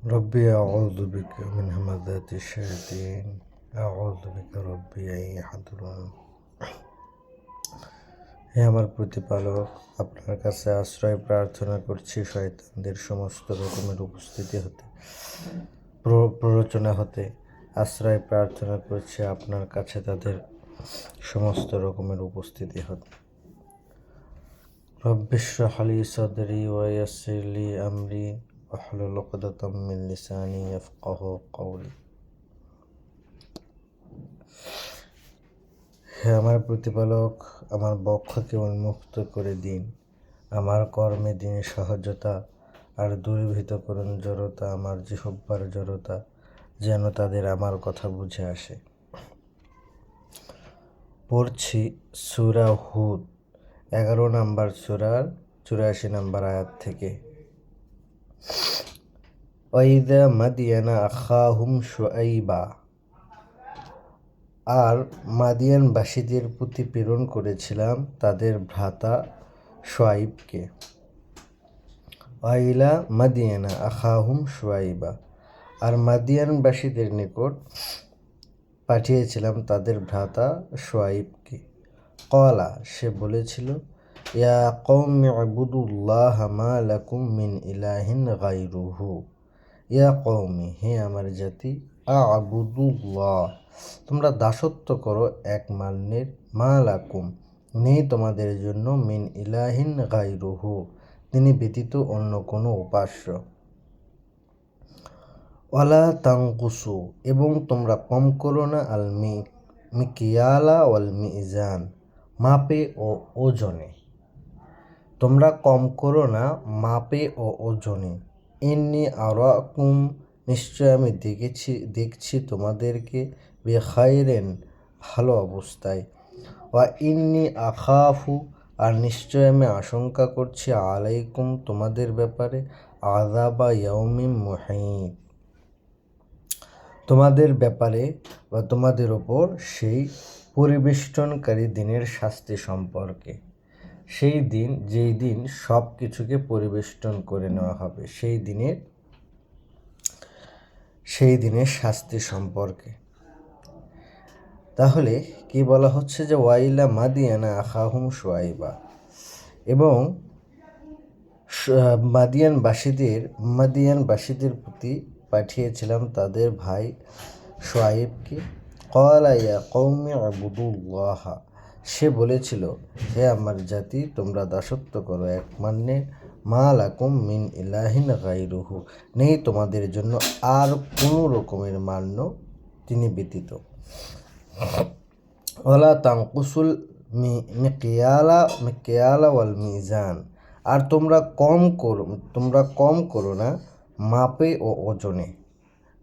ربي أعوذ بك من همزات الشياطين أعوذ بك ربي أن يحضرون। হে আমার প্রতিপালক, আপনার কাছে আশ্রয় প্রার্থনা করছি শয়তানদের সমস্ত রকমের উপস্থিতি হতে, প্ররোচনা হতে। আশ্রয় প্রার্থনা করছি আপনার কাছে তাদের সমস্ত রকমের উপস্থিতি হতে। রব্বি ইশরাহ লি সাদরি ওয়া ইয়াসসির লি আমরি ওয়াহলুল উকদাতাম মিন লিসানি ইয়াফকাহু কওলি। হে আমার প্রতিপালক, আমার বক্ষকে উন্মুক্ত করে দিন, আমার কর্মে দিন সহজতা, আর দূরীভূত করুন জড়তা, আমার জিহ্বার জড়তা, যেন তাদের আমার কথা বুঝে আসে। পড়ছি সূরা হুদ 11 নম্বর সূরার 84 নম্বর আয়াত থেকে। ওয়াইদা মাদিয়ানা আখাহুম শুআইবা, আর মাদিয়ানবাসীদের প্রতি প্রেরণ করেছিলাম তাদের ভ্রাতা শুআইবকে। ওয়াইলা মাদিয়ানা আখাহুম শুআইবা, আর মাদিয়ানবাসীদের নিকট পাঠিয়েছিলাম তাদের ভ্রাতা শুআইবকে। ক্বালা, সে বলেছিল, ইয়া কওমি ইবুদুল্লাহ মা লাকুম মিন ইলাহিন গায়রুহু। ইয়া কওমি, হে আমার জাতি, আ'বুদুল্লাহ, তোমরা দাসত্ব করো এক মান্যের, মা লাকুম, নেই তোমাদের জন্য, মিন ইলাহিন গায়রুহু, তিনি ব্যতীত অন্য কোনো উপাস্য। ওয়ালা তানকুসু, এবং তোমরা কম করো না, আল মিকিয়ালা ওয়াল মিজান, মাপে ও ওজনে। তোমরা কম করো না মাপে ও ওজনে। ইন্নী আরাকুম, নিশ্চয় আমি দেখছি তোমাদেরকে, বিখাইরিন, ভালো অবস্থায়। ওয়া ইন্নী আখাফু, আর নিশ্চয় আমি আশঙ্কা করছি, আলাইকুম, তোমাদের ব্যাপারে, আযাবা ইয়াউমিন মুহিত, তোমাদের ব্যাপারে বা তোমাদের ওপর সেই পরিবেষ্টনকারী দিনের শাস্তি সম্পর্কে। সেই দিন, যেই দিন সব কিছুকে পরিবেষ্টন করে নেওয়া হবে, সেই দিনের শাস্তি সম্পর্কে। তাহলে কি বলা হচ্ছে যে ওয়াইলা মাদিয়ানা আখাহুম শুআইবা, এবং মাদিয়ানবাসীদের প্রতি পাঠিয়েছিলাম তাদের ভাই শুআইবকে। ক্বালা ইয়া কওমি ইবুদুল্লাহ, সে বলেছিল, হে আমার জাতি, তোমরা দাসত্ব করো এক মান্যের, মা লাকুম মিন ইলাহিন গায়রুহু, নেই তোমাদের জন্য আর কোনো রকমের মান্য তিনি ব্যতীত। ওয়ালা তানকুসুল মিকিয়ালা ওয়াল মিজান, আর তোমরা কম করো না মাপে ও ওজনে।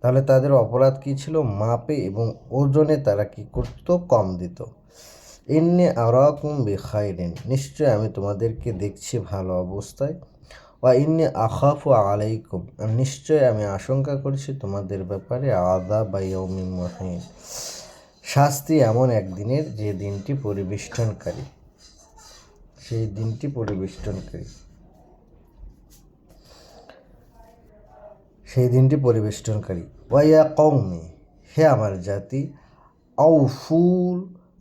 তাহলে তাদের অপরাধ কী ছিল? মাপে এবং ওজনে তারা কি করত? কম দিত। ইন্নী আরাকুম বিখাইরিন, নিশ্চয় আমি তোমাদেরকে দেখছি ভালো অবস্থায়। ওয়া ইন্নী আখাফু আলাইকুম, নিশ্চয় আমি আশঙ্কা করছি তোমাদের ব্যাপারে, আযাবা ইয়াউমিন মুহিত, শাস্তি এমন একদিনের যে দিনটি পরিবেষ্টনকারী, সেই দিনটি পরিবেষ্টনকারী। ওয়া কওমি, হে আমার জাতি,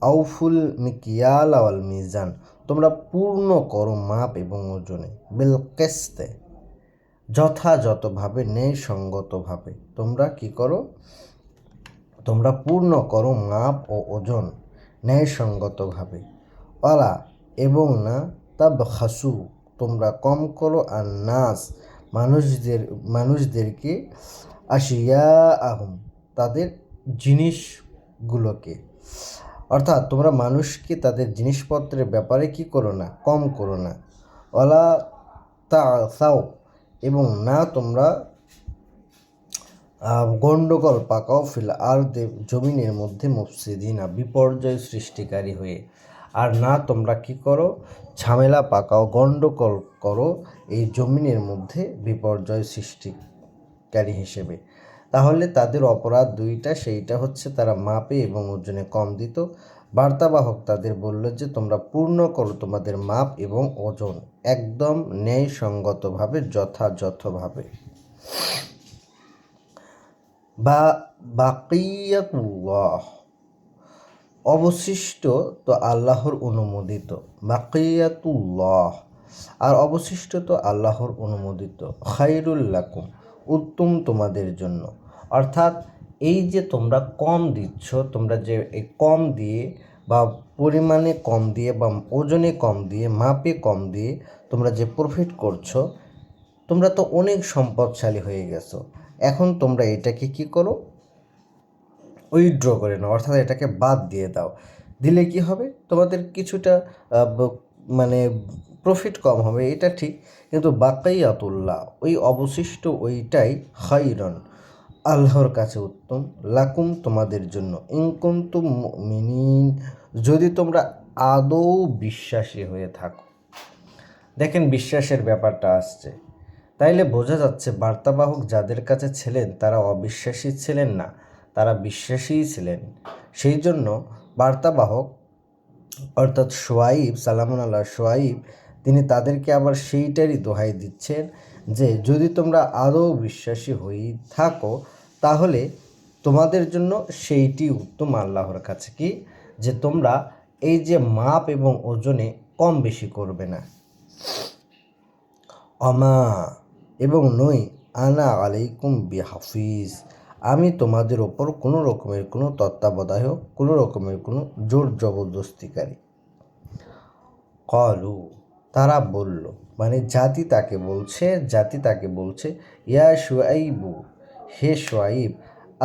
আউফুল মিকিয়াল ওয়াল মিজান, তোমরা পূর্ণ করো মাপ এবং ওজনে, বিল কিসতে, যথাযথভাবে, ন্যায়সঙ্গতভাবে। তোমরা কি করো? তোমরা পূর্ণ করো মাপ ও ওজন ন্যায়সঙ্গতভাবে। ওয়ালা, এবং না, তাবখাসু, তোমরা কম করো, আর নাস, মানুষদেরকে, আশিয়াআহুম, তাদের জিনিসগুলোকে। অর্থাৎ তোমরা মানুষকে তাদের জিনিসপত্রের ব্যাপারে কি করো না? কম করো না। ওয়ালা তা'সাও, এবং না তোমরা গণ্ডগোল পাকাও, ফিল আরদে, জমিনের মধ্যে, মুফসিদিনা, বিপর্যয় সৃষ্টিকারী হয়ে। আর না তোমরা কি করো? ঝামেলা পাকাও, গণ্ডগোল করো এই জমিনের মধ্যে বিপর্যয় সৃষ্টিকারী হিসেবে। তাহলে তাদের অপরাধ দুইটা, সেইটা হচ্ছে তারা মাপে এবং ওজনে কম দিত। বার্তাবাহক তাদের বলল যে তোমরা পূর্ণ করো তোমাদের মাপ এবং ওজন, একদম ন্যায়সঙ্গতভাবে, যথাযথভাবে। বা বাকিয়াতুল্লাহ, অবশিষ্ট তো আল্লাহর অনুমোদিত, বাকিয়াতুল্লাহ, আর অবশিষ্ট তো আল্লাহর অনুমোদিত, খায়রুল লাকুম, উত্তম তোমাদের জন্য। অর্থাৎ এই যে তোমরা কম দিচ্ছ, তোমরা যে এই কম দিয়ে বা পরিমাণে কম দিয়ে বা ওজনে কম দিয়ে মাপে কম দিয়ে তোমরা যে প্রফিট করছো, তোমরা তো অনেক সম্পদশালী হয়ে গেছো। এখন তোমরা এটাকে কি করো, উইথড্র করে নাও, অর্থাৎ এটাকে বাদ দিয়ে দাও। দিলে কি হবে, তোমাদের কিছুটা মানে প্রফিট কম হবে, এটা ঠিক, কিন্তু বাকাইয়াতুল্লাহ, ওই অবশিষ্ট ওইটাই খাইরন, আল্লাহর কাছে উত্তম, লাকুম তোমাদের জন্য, ইনকুনতুম মুমিনিন, যদি তোমরা আদৌ বিশ্বাসী হয়ে থাকো। দেখেন বিশ্বাসের ব্যাপারটা আসছে, তাইলে বোঝা যাচ্ছে বার্তাবাহক যাদের কাছে ছিলেন তারা অবিশ্বাসী ছিলেন না, তারা বিশ্বাসীই ছিলেন। সেই জন্য বার্তাবাহক অর্থাৎ শোয়াইব, সালামুন আল্লাহ শোয়াইব, তিনি তাদেরকে আবার সেইটারই দোহাই দিচ্ছেন যে যদি তোমরা আদৌ বিশ্বাসী হয়ে থাকো তাহলে তোমাদের জন্য সেইটি উত্তম আল্লাহর কাছে, কি যে তোমরা এই যে মাপ এবং ওজনে কম বেশি করবে না। অমা, এবং নই আনা আলাইকুম বিহাফিজ, আমি তোমাদের ওপর কোনো রকমের কোনো তত্ত্বাবধায়ক, কোনো রকমের কোনো জোর জবরদস্তিকারী। কলু, তারা বলল, মানে জাতি তাকে বলছে ইয়া শুআইবু, হে শুআইব,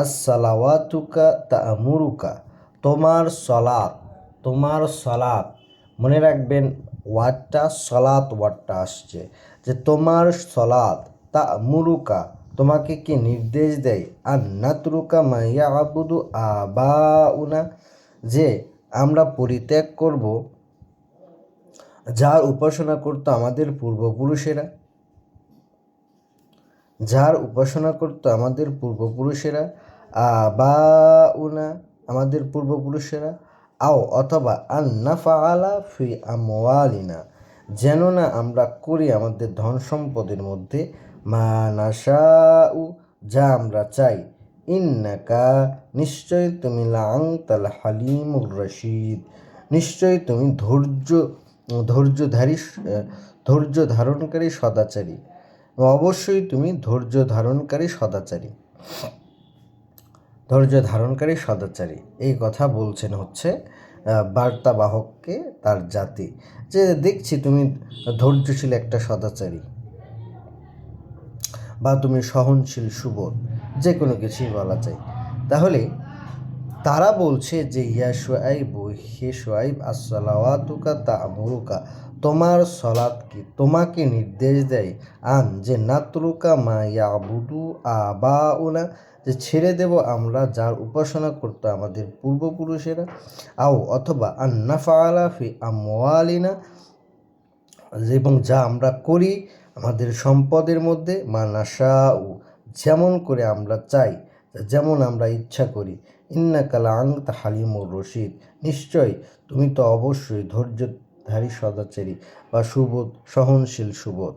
আসসালাওয়াতুকা তা'মুরুকা, তোমার সলাত, মনে রাখবেন ওয়ার্ডটা আসছে যে তোমার সলাত, তা'মুরুকা, তোমাকে কি নির্দেশ দেয়, আর নাতরুকা মা ইয়াবুদু আবাউনা, যে আমরা পরিত্যাগ করব যার উপাসনা করতো আমাদের পূর্বপুরুষেরা, আবাউনা, আমাদের পূর্বপুরুষেরা, আও অথবা আন্নাফাআলা ফি আমওয়ালিনা, যেন না আমরা করি আমাদের ধন সম্পদের মধ্যে, মা নাশাউ, যা আমরা চাই, ইন্নাকা, নিশ্চয় তুমি, লাআনতাল হালিমুর রশিদ, নিশ্চয় তুমি ধৈর্যধারী, ধৈর্য ধারণকারী সদাচারী, অবশ্যই তুমি ধৈর্য ধারণকারী সদাচারী। এই কথা বলছেন হচ্ছে বার্তাবাহককে তার জাতি, যে দেখছি তুমি ধৈর্যশীল একটা সদাচারী, বা তুমি সহনশীল সুবোধ, যে কোনো কিছুই বলা যায়। তাহলে তারা বলছে যে ইয়া শুআইবু, হে শুআইব, আসসালাওয়াতুকা তা'মুরুকা, তোমার সলাত কি তোমাকে নির্দেশ দেয়, আন, যে নাতরুকা মা ইয়াবুদু আবাউনা, যে ছেড়ে দেব আমরা যার উপাসনা করতো আমাদের পূর্বপুরুষেরা, আও অথবা আন নাফআলা ফি আমওয়ালিনা, এবং যা আমরা করি আমাদের সম্পদের মধ্যে, মা নাশাউ, যেমন করে আমরা চাই, যেমন আমরা ইচ্ছা করি, ইন্নাকা লাআনতা হালিমুর রশিদ, নিশ্চয় তুমি তো অবশ্যই ধৈর্যধারী সদাচারী বা সহনশীল সুবোধ।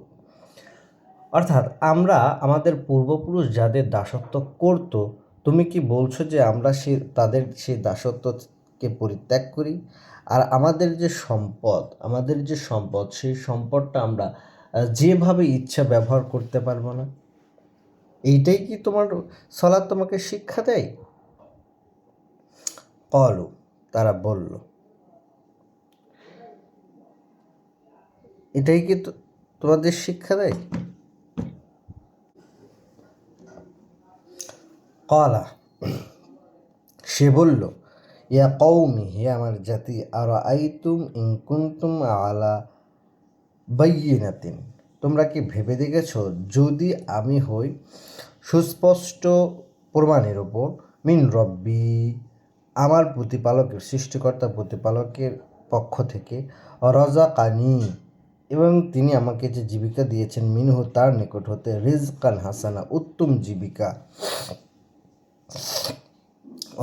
অর্থাৎ আমরা আমাদের পূর্বপুরুষ যাদের দাসত্ব করত, তুমি কি বলছো যে আমরা তাদের সেই দাসত্বকে পরিত্যাগ করি, আর আমাদের যে সম্পদ সেই সম্পদটা আমরা যেভাবে ইচ্ছা ব্যবহার করতে পারবো না? এইটাই কি তোমার সালাত তোমাকে শিক্ষা দেয়? কলু, তারা বলল, এটাই কি তোমাদের শিক্ষা দেয়? কলা, সে বলল, ইয়া কওমি, হে আমার জাতি, আরাআইতুম ইন কুনতুম আলা বাইয়িনাতিন, তোমরা কি ভেবে দেখেছ যদি আমি হই সুস্পষ্ট প্রমাণের ওপর, মিন রব্বি, আমার প্রতিপালকের, সৃষ্টিকর্তা প্রতিপালকের পক্ষ থেকে, রাযাকানি, এবং তিনি আমাকে যে জীবিকা দিয়েছেন, মিনহু, তার নিকট হতে, রিজকান হাসানা, উত্তম জীবিকা,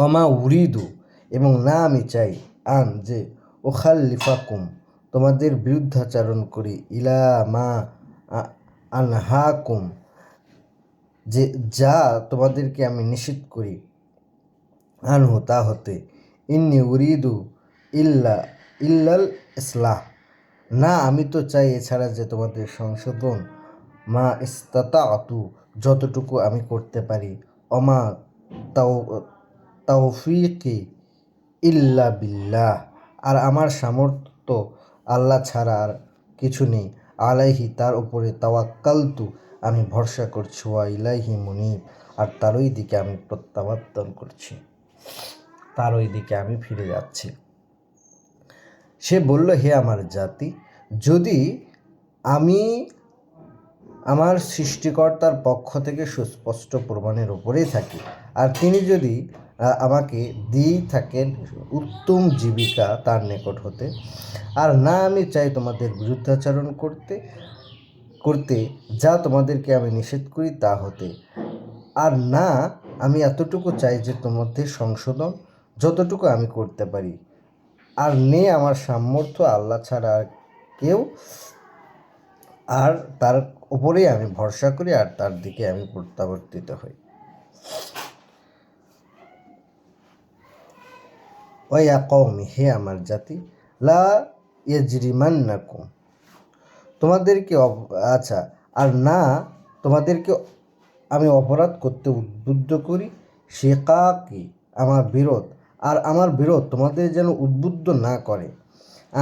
অমা উরিদু, এবং না আমি চাই, আন, যে ওখাল্লিফাকুম, তোমাদের বিরুদ্ধাচারণ করি, ইলা মা আনহাকুম, যে যা তোমাদেরকে আমি নিষেধ করি আনহু তা হতে, ইন্নি উরিদু ইল্লা ইল্লাল ইসলাহ, না আমি তো চাই এছাড়া যে তোমাদের সংশোধন, মা ইস্তাতাতু যতটুকু আমি করতে পারি, অমা তাও তাওফিকি ইল্লা বিল্লাহ, আর আমার সামর্থ্য আল্লাহ ছাড়া আর কিছু নেই, আলাইহি তার উপরে তাওয়াক্কালতু আমি ভরসা করছি, ওয়া ইলাইহি মুনিব আর তারই দিকে আমি প্রত্যাবর্তন করছি, তারই দিকে আমি ফিরে যাচ্ছি। সে বলল, হে আমার জাতি, যদি আমি আমার সৃষ্টিকর্তার পক্ষ থেকে সুস্পষ্ট প্রমাণের ওপরেই থাকি, আর তিনি যদি আমাকে দিয়েই থাকেন উত্তম জীবিকা তার নিকট হতে, আর না আমি চাই তোমাদের বিরুদ্ধাচরণ করতে যা তোমাদেরকে আমি নিষেধ করি তা হতে, আর না আমি এতটুকু চাই যে তোমাদের সংশোধন যতটুকু আমি করতে পারি, আর নেই আমার সামর্থ্য আল্লাহ ছাড়া আর কেউ, আর তার উপরেই আমি ভরসা করি আর তার দিকে আমি প্রত্যাবর্তিত হই। ওয়া কওমি, হে আমার জাতি, লা ইয়াজরিমান্নাকুম তোমাদেরকে আচ্ছা, আর না তোমাদেরকে আমি অপরাধ করতে উদ্বুদ্ধ করি, শেকাকি আমার বিরোধ, আর আমার বিরোধ তোমাদের যেন উদ্বুদ্ধ না করে,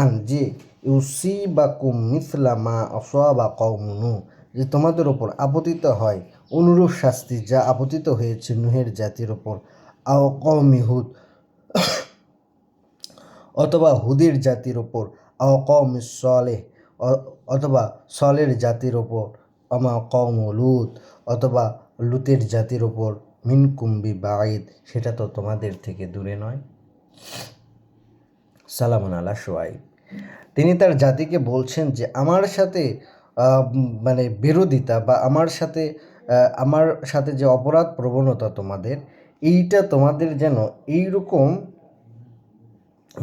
আন যে ইউসিবাকুম মিসলা মা আসাবা কওমু নূহ যে তোমাদের ওপর আপতিত হয় অনুরূপ শাস্তি যা আপতিত হয়েছে নূহের জাতির ওপর, আও কওমি হুদ অথবা হুদের জাতির ওপর, আও কওমি সলেহ অথবা সলের জাতির ওপর, আমা কওম লুত অথবা লুতের জাতির ওপর, মিনকুম বিবাঈদ সেটা তো তোমাদের থেকে দূরে নয়। সালামুন আলা শুআইব, তিনি তার জাতিকে বলছেন যে আমার সাথে মানে বিরোধিতা বা আমার সাথে যে অপরাধ প্রবণতা তোমাদের, এইটা তোমাদের যেন এইরকম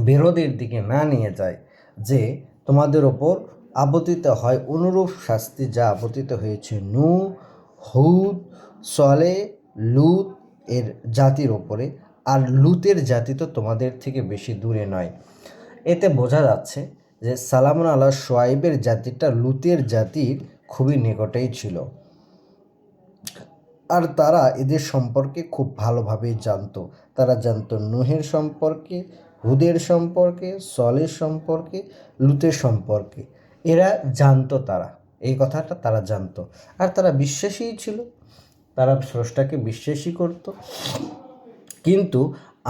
বিরোধের দিকে না নিয়ে যায় যে তোমাদের ওপর আপতিত হয় অনুরূপ শাস্তি যা আপতিত হয়েছে নূহ, হুদ, সলে, লুত এর জাতির ওপরে, আর লুতের জাতি তো তোমাদের থেকে বেশি দূরে নয়। এতে বোঝা যাচ্ছে যে সালামুন আলা শুআইবের জাতিটা লুতের জাতির খুবই নিকটেই ছিল, আর তারা এদের সম্পর্কে খুব ভালোভাবেই জানতো। তারা জানতো নূহের সম্পর্কে, হুদের সম্পর্কে, সলের সম্পর্কে, লুতের সম্পর্কে, এরা জানতো, তারা এই কথাটা তারা জানতো, আর তারা বিশ্বাসীই ছিল, তারা স্রষ্টাকে বিশ্বাসী করত। কিন্তু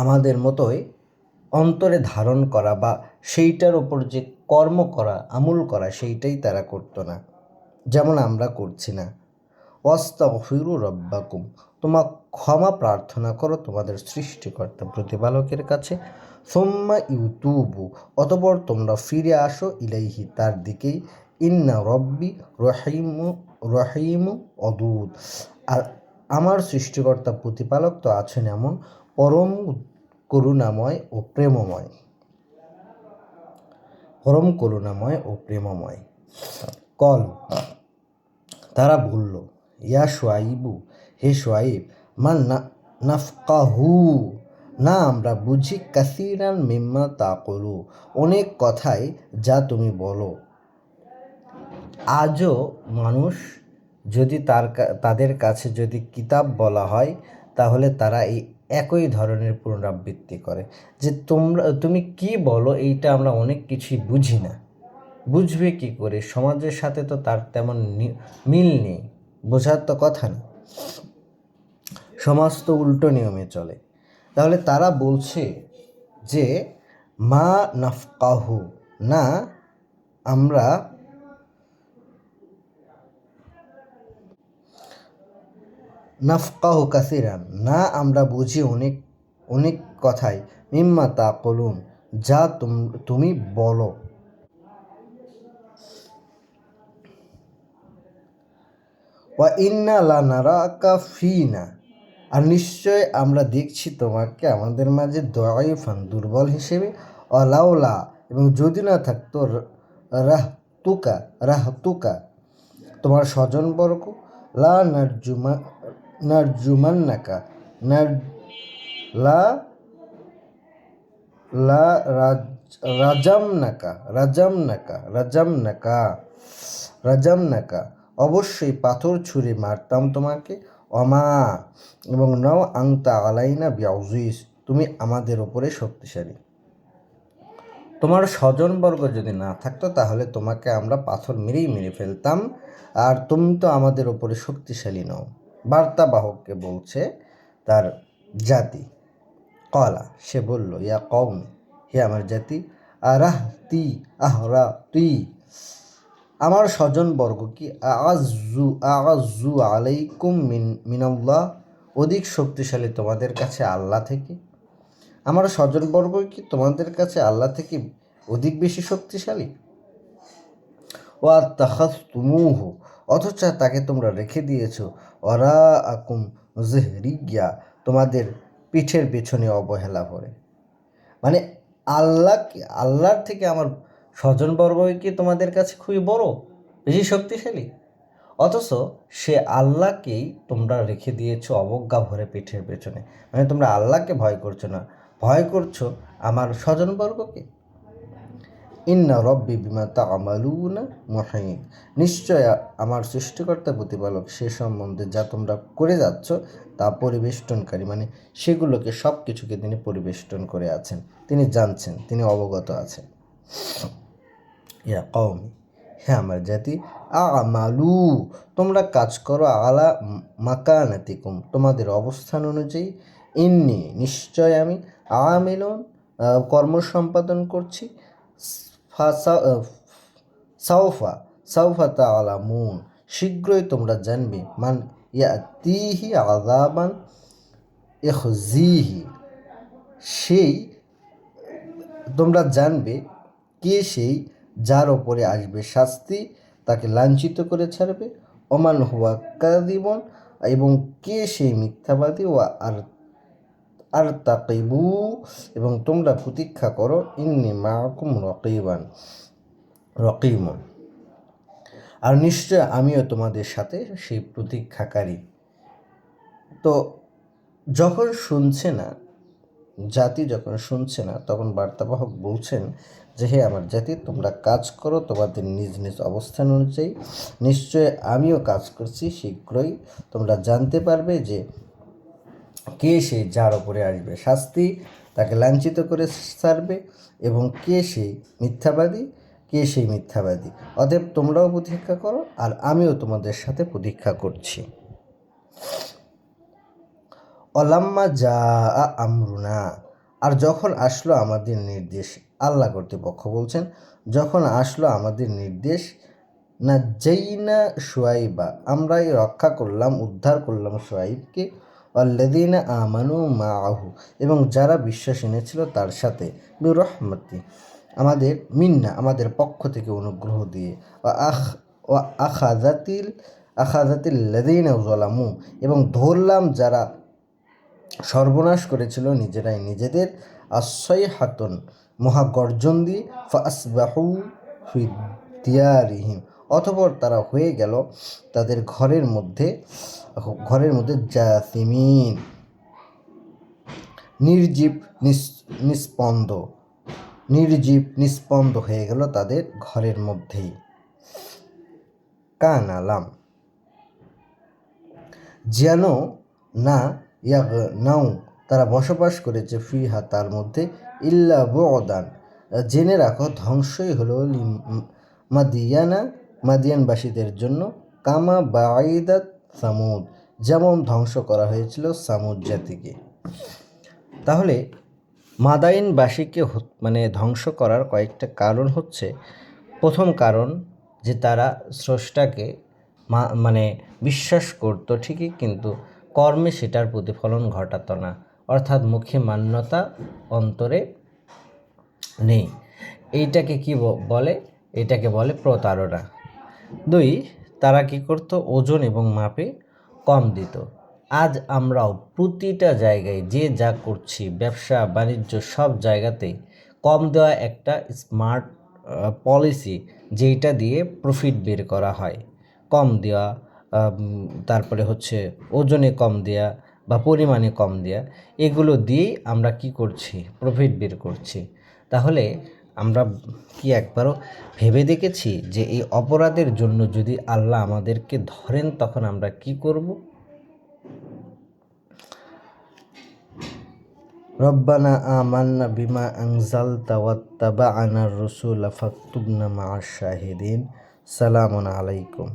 আমাদের মতোই অন্তরে ধারণ করা বা সেইটার ওপর যে কর্ম করা, আমল করা, সেইটাই তারা করতো না, যেমন আমরা করছি না। ওয়াস্তাগফিরু রাব্বাকুম তোমরা ক্ষমা প্রার্থনা করো তোমাদের সৃষ্টিকর্তা প্রতিপালকের কাছে, সুম্মা ইউতুবু অতঃপর তোমরা ফিরে আসো, ইলাইহি তার দিকেই, ইন্না রব্বি রহিমু অদুদ আর আমার সৃষ্টিকর্তা প্রতিপালক তো আছেন এমন পরম করুণাময় ও প্রেমময়, পরম করুণাময় ও প্রেমময়। কল তারা বলল, ইয়া শুআইবু, হে শুআইব, মান নাফকাহু না আমরা বুঝি, কাসীরান মিম্মা তাকুলু অনেক কথাই যা তুমি বলো। আজও মানুষ যদি তাদের কাছে যদি কিতাব বলা হয় তাহলে তারা এই একই ধরনের পুনরাবৃত্তি করে যে তুমি কি বলো, এইটা আমরা অনেক কিছুই বুঝি না। বুঝবে কি করে, সমাজের সাথে তো তার তেমন মিল নেই, বোঝার তো কথা না, সমাজ তো উল্টো নিয়মে চলে। তাহলে তারা বলছে যে মা নাফকাহু না আমরা নাফকাহু কাসিরান না আমরা বুঝি অনেক অনেক কথাই, মিম্মা তাকুলুন যা তুমি বলো। ওয়া ইন্না লানারাকা ফিনা আর নিশ্চয় আমরা দেখছি তোমাকে আমাদের মাঝে দাঈফান দুর্বল হিসেবে, অলাউলা এবং যদি না থাকতো রাহতুকা তোমার স্বজনবর্গ, লা নারজুমান্নাকা নার লা লা রাজ রাজামনাকা রাজামনাকা রাজামনাকা রাজামনাকা অবশ্যই পাথর ছুঁড়ে মারতাম তোমাকে। অমা এবং নাও আংতা আলাইনা বিয়াউজিস, তুমি আমাদের ওপরে শক্তিশালী। তোমার স্বজনবর্গ যদি না থাকতো তাহলে তোমাকে আমরা পাথর মেরেই মেরে ফেলতাম, আর তুমি তো আমাদের ওপরে শক্তিশালী নও। বার্তাবাহককে বলছে তার জাতি। কলা, সে বলল, ইয়া কওম, হে আমার জাতি, আরাহতি আহরাতি, আমার স্বজনবর্গ কি আআজ্জু আলাইকুম মিনাল্লাহ, অধিক শক্তিশালী তোমাদের কাছে আল্লাহ থেকে? আমার স্বজনবর্গ কি তোমাদের কাছে আল্লাহ থেকে অধিক বেশি শক্তিশালী? ওয়া তাখাযতুমূহু, অথচ তাকে তোমরা রেখে দিয়েছো, ওয়ারাআকুম যিহরিয়া, তোমাদের পিঠের পেছনে অবহেলা করে। মানে আল্লাহর থেকে আমার স্বজনবর্গ কি তোমাদের কাছে খুবই বড়, বেশি শক্তিশালী? অথচ সে আল্লাহকেই তোমরা রেখে দিয়েছো অবজ্ঞা ভরে পিঠের পেছনে। মানে তোমরা আল্লাহকে ভয় করছো না, ভয় করছো আমার স্বজনবর্গকে। ইন্না রব্বি বিমা তা'মালুনা মুহীত, নিশ্চয় আমার সৃষ্টিকর্তা প্রতিপালক সে সম্বন্ধে যা তোমরা করে যাচ্ছ তা পরিবেষ্টনকারী, মানে সেগুলোকে সব কিছুকে তিনি পরিবেষ্টন করে আছেন, তিনি জানছেন, তিনি অবগত আছেন। ইয়া কওমি, হ্যাঁ আমার জাতি, আমালু, তোমরা কাজ করো, আলা মাকানাতিকুম, তোমাদের অবস্থান অনুযায়ী, ইন্নি, নিশ্চয় আমি, আমিলুন, কর্ম সম্পাদন করছি, সাউফা সাউফা তা'লামুন, শীঘ্রই তোমরা জানবে, মান ইয়াতিহি আযাবান ইখজিহি, সেই তোমরা জানবে কে সেই যার ওপরে আসবে শাস্তি, তাকে লাঞ্ছিত করে ছাড়বে। ওমান হুয়া কাযিবুন, এবং কে সেই মিথ্যাবাদী। ও আর তাকিবু, এবং তোমরা প্রতীক্ষা করো, ইন্নী মাআকুম রকিবুন, আর নিশ্চয় আমিও তোমাদের সাথে সেই প্রতীক্ষাকারী। তো যখন শুনছে না, জাতি যখন শুনছে না, তখন বার্তাবাহক বলছেন যে, হে আমার জাতি, তোমরা কাজ করো তোমাদের নিজ নিজ অবস্থান অনুযায়ী, নিশ্চয় আমিও কাজ করছি, শীঘ্রই তোমরা জানতে পারবে যে কে সেই যার ওপরে আসবে শাস্তি, তাকে লাঞ্ছিত করে ছাড়বে, এবং কে সেই মিথ্যাবাদী। অতএব তোমরাও প্রতীক্ষা করো, আর আমিও তোমাদের সাথে প্রতীক্ষা করছি। অলাম্মা যা আমরুনা, আর যখন আসলো আমাদের নির্দেশ, আল্লাহ কর্তৃপক্ষ বলছেন, যখন আসলো আমাদের নির্দেশ, না জাইনা শুয়াইবা, আমরাই রক্ষা করলাম, উদ্ধার করলাম শুয়াইবকে, আল্লাযীনা আমানু মাআহু, এবং যারা বিশ্বাস এনেছিল তার সাথে, বিরহমতি, আমাদের পক্ষ থেকে অনুগ্রহ দিয়ে, আখাযাতিল লাযীনা যালামু, এবং ধরলাম যারা সর্বনাশ করেছিল নিজেরাই নিজেদের, আসসাইহাতুন, মহাগর্জন দিয়ে, ফাসবাহু ফি দিয়ারিহিম, অতঃপর তারা হয়ে গেল তাদের ঘরের মধ্যে জাসিমিন, নিস্পন্দ হয়ে গেল তাদের ঘরের মধ্যেই। কানালাম, যেন না, ইয়াগনাউ, তারা বসবাস করেছে, ফিহা, তার মধ্যে, ইল্লা বু'দান, জেনে রাখো ধ্বংসই হলো মাদিয়ানবাসীদের জন্য, কামা বাঈদাত সামুদ, যেমন ধ্বংস করা হয়েছিল সামুদ জাতিকে। তাহলে মাদাইনবাসীকে ধ্বংস করার কয়েকটা কারণ হচ্ছে, প্রথম কারণ যে তারা স্রষ্টাকে বিশ্বাস করত ঠিকই, কিন্তু কর্মে সেটার প্রতিফলন ঘটাতো না, অর্থাৎ মুখে মান্যতা, অন্তরে নেই। এইটাকে কি বলে? এটাকে বলে প্রতারণা। 2, তারা কি করত? ওজন এবং মাপে কম দিত। আজ আমরাও প্রতিটা জায়গায় যে যা করছি, ব্যবসা বাণিজ্য সব জায়গাতেই কম দেওয়া একটা স্মার্ট পলিসি, যেইটা দিয়ে প্রফিট বের করা হয়। কম দেওয়া, তারপরে হচ্ছে ওজনে কম দেয়া বা পরিমাণে কম দেয়া, এগুলো দিয়েই আমরা কি করছি, প্রফিট বের করছি। তাহলে আমরা কি একবারও ভেবে দেখেছি যে এই অপরাধের জন্য যদি আল্লাহ আমাদেরকে ধরেন তখন আমরা কি করব? রব্বানা আমান্না বিমা আনজালতা ওয়াত্তাবা'আনার রাসূলা ফাকতুবনা মা'আশ শাহিদিন। সালামুন আলাইকুম।